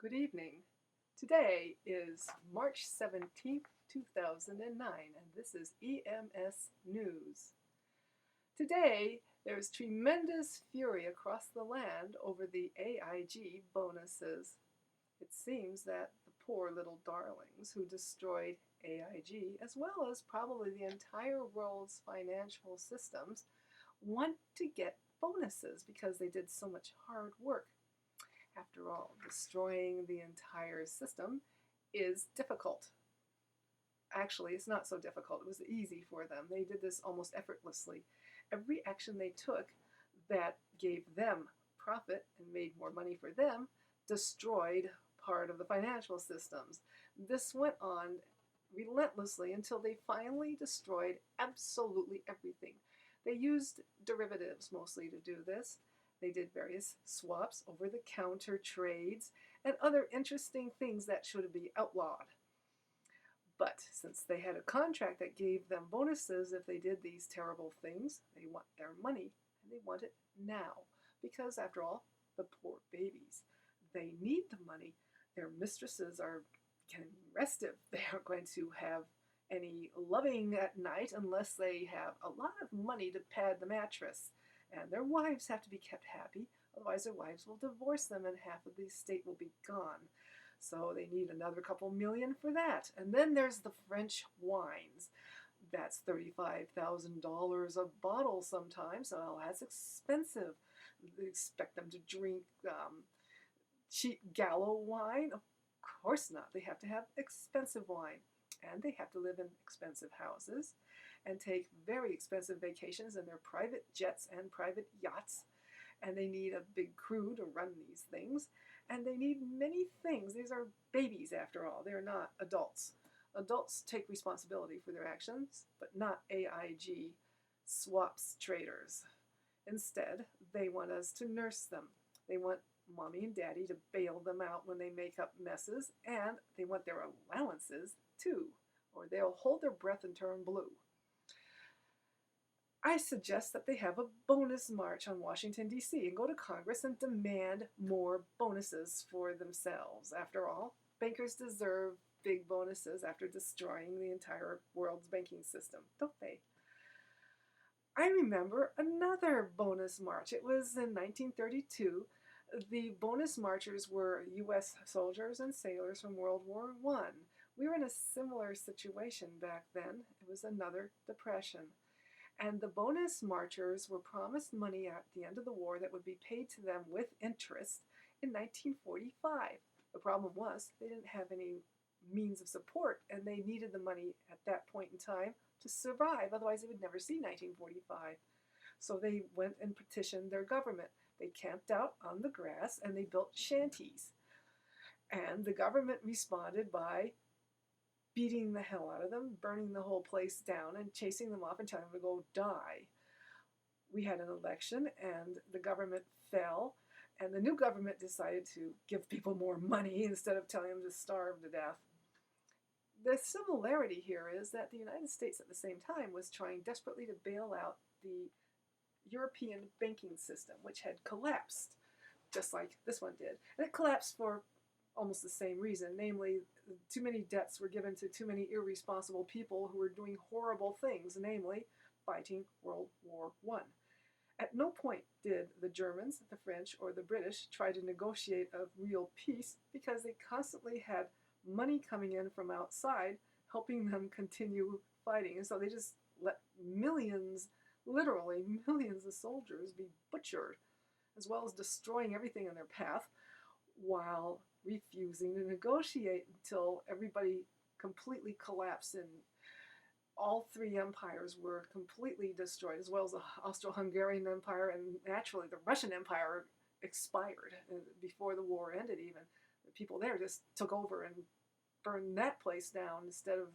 Good evening. Today is March 17th, 2009, and this is EMS News. Today, there is tremendous fury across the land over the AIG bonuses. It seems that the poor little darlings who destroyed AIG, as well as probably the entire world's financial systems, want to get bonuses because they did so much hard work. After all, destroying the entire system is difficult. Actually, it's not so difficult. It was easy for them. They did this almost effortlessly. Every action they took that gave them profit and made more money for them destroyed part of the financial systems. This went on relentlessly until they finally destroyed absolutely everything. They used derivatives mostly to do this. They did various swaps, over-the-counter trades, and other interesting things that should be outlawed. But since they had a contract that gave them bonuses if they did these terrible things, they want their money, and they want it now. Because, after all, the poor babies, they need the money. Their mistresses are getting restive. They aren't going to have any loving at night unless they have a lot of money to pad the mattress. And their wives have to be kept happy, otherwise their wives will divorce them and half of the estate will be gone. So they need another couple million for that. And then there's the French wines. That's $35,000 a bottle sometimes, so that's expensive. They expect them to drink cheap Gallo wine? Of course not. They have to have expensive wine. And they have to live in expensive houses and take very expensive vacations in their private jets and private yachts. And they need a big crew to run these things. And they need many things. These are babies, after all. They're not adults. Adults take responsibility for their actions, but not AIG swaps traders. Instead, they want us to nurse them. They want mommy and daddy to bail them out when they make up messes, and they want their allowances too, or they'll hold their breath and turn blue. I suggest that they have a bonus march on Washington, D.C. and go to Congress and demand more bonuses for themselves. After all, bankers deserve big bonuses after destroying the entire world's banking system, don't they? I remember another bonus march. It was in 1932. The bonus marchers were U.S. soldiers and sailors from World War I. We were in a similar situation back then. It was another depression. And the bonus marchers were promised money at the end of the war that would be paid to them with interest in 1945. The problem was they didn't have any means of support, and they needed the money at that point in time to survive. Otherwise, they would never see 1945. So they went and petitioned their government. They camped out on the grass, and they built shanties. And the government responded by beating the hell out of them, burning the whole place down, and chasing them off and telling them to go die. We had an election, and the government fell, and the new government decided to give people more money instead of telling them to starve to death. The similarity here is that the United States at the same time was trying desperately to bail out the European banking system, which had collapsed, just like this one did. And it collapsed for almost the same reason, namely, too many debts were given to too many irresponsible people who were doing horrible things, namely, fighting World War I. At no point did the Germans, the French, or the British try to negotiate a real peace because they constantly had money coming in from outside helping them continue fighting. And so they just let millions, literally millions of soldiers be butchered, as well as destroying everything in their path, while refusing to negotiate until everybody completely collapsed and all three empires were completely destroyed, as well as the Austro-Hungarian Empire, and naturally the Russian Empire expired before the war ended even. The people there just took over and burned that place down instead of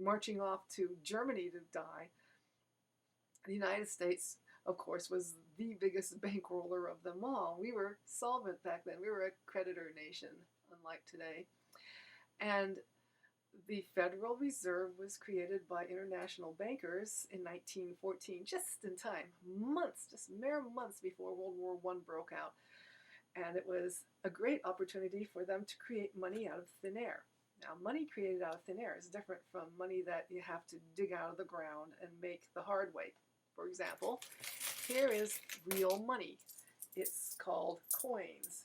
marching off to Germany to die. The United States, of course, was the biggest bankroller of them all. We were solvent back then. We were a creditor nation, unlike today. And the Federal Reserve was created by international bankers in 1914, just in time, months, just mere months before World War I broke out. And it was a great opportunity for them to create money out of thin air. Now, money created out of thin air is different from money that you have to dig out of the ground and make the hard way. For example, here is real money. It's called coins,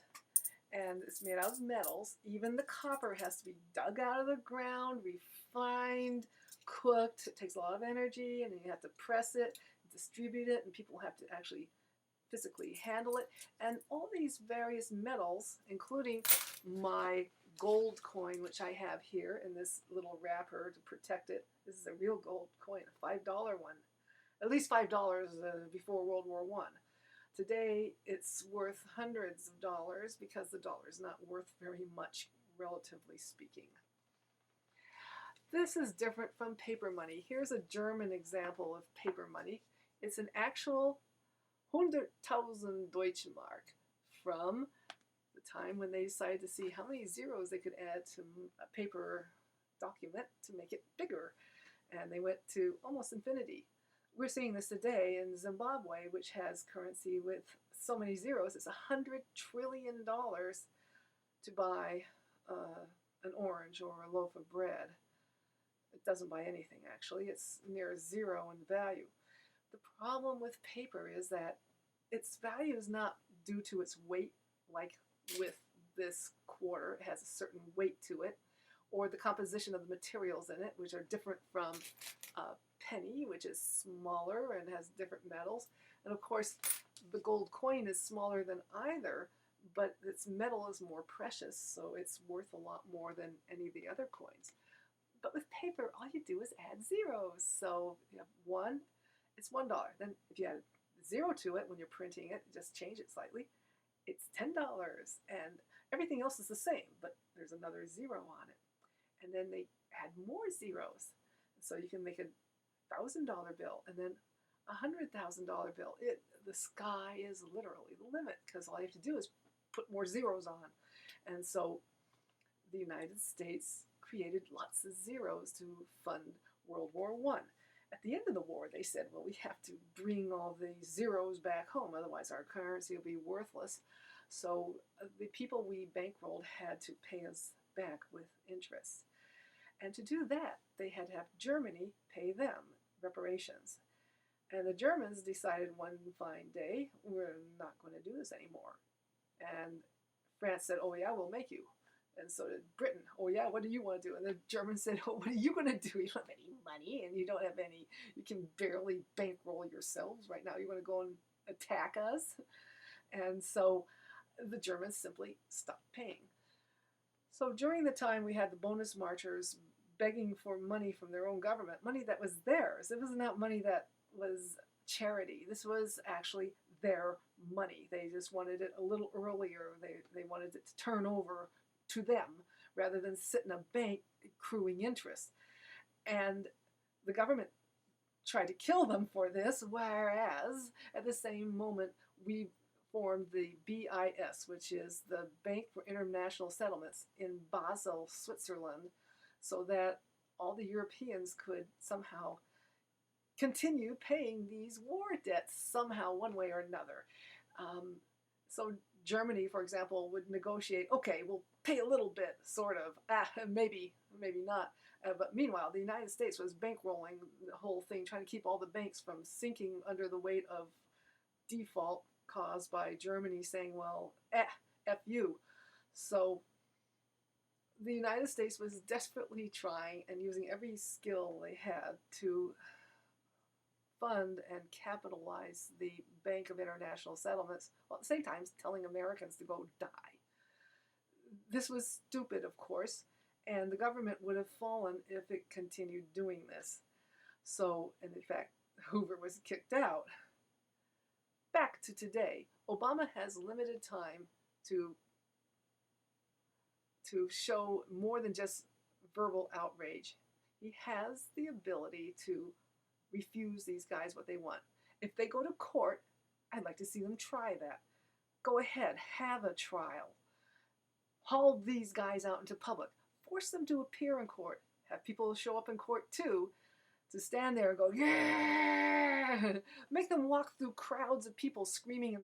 and it's made out of metals. Even the copper has to be dug out of the ground, refined, cooked. It takes a lot of energy, and then you have to press it, distribute it, and people have to actually physically handle it. And all these various metals, including my gold coin, which I have here in this little wrapper to protect it. This is a real gold coin, a $5 one. At least $5 before World War I. Today, it's worth hundreds of dollars because the dollar is not worth very much, relatively speaking. This is different from paper money. Here's a German example of paper money. It's an actual 100,000 Deutsche Mark from the time when they decided to see how many zeros they could add to a paper document to make it bigger. And they went to almost infinity. We're seeing this today in Zimbabwe, which has currency with so many zeros. It's $100 trillion to buy an orange or a loaf of bread. It doesn't buy anything, actually. It's near zero in value. The problem with paper is that its value is not due to its weight, like with this quarter. It has a certain weight to it, or the composition of the materials in it, which are different from a penny, which is smaller and has different metals. And of course, the gold coin is smaller than either, but its metal is more precious, so it's worth a lot more than any of the other coins. But with paper, all you do is add zeros. So you have one, it's $1. Then if you add a zero to it when you're printing it, just change it slightly, it's $10. And everything else is the same, but there's another zero on it. And then they add more zeros. So you can make a $1,000 bill and then a $100,000 bill. The sky is literally the limit because all you have to do is put more zeros on. And so the United States created lots of zeros to fund World War I. At the end of the war, they said, well, we have to bring all these zeros back home, otherwise our currency will be worthless. So the people we bankrolled had to pay us back with interest. And to do that, they had to have Germany pay them reparations. And the Germans decided one fine day, we're not going to do this anymore. And France said, oh yeah, we'll make you. And so did Britain. Oh yeah, what do you want to do? And the Germans said, oh, what are you going to do? You don't have any money and you don't have any, you can barely bankroll yourselves right now. You want to go and attack us? And so the Germans simply stopped paying. So during the time we had the bonus marchers begging for money from their own government, money that was theirs. It was not money that was charity. This was actually their money. They just wanted it a little earlier. They wanted it to turn over to them rather than sit in a bank accruing interest. And the government tried to kill them for this, whereas at the same moment we formed the BIS, which is the Bank for International Settlements in Basel, Switzerland, so that all the Europeans could somehow continue paying these war debts somehow, one way or another. So Germany, for example, would negotiate, okay, we'll pay a little bit, sort of, maybe not. But meanwhile, the United States was bankrolling the whole thing, trying to keep all the banks from sinking under the weight of default caused by Germany saying, well, F you. So the United States was desperately trying and using every skill they had to fund and capitalize the Bank of International Settlements, while at the same time telling Americans to go die. This was stupid, of course, and the government would have fallen if it continued doing this. So, and in fact, Hoover was kicked out. Back to today, Obama has limited time to show more than just verbal outrage. He has the ability to refuse these guys what they want. If they go to court, I'd like to see them try that. Go ahead, have a trial. Haul these guys out into public. Force them to appear in court. Have people show up in court too, to stand there and go, yeah! Make them walk through crowds of people screaming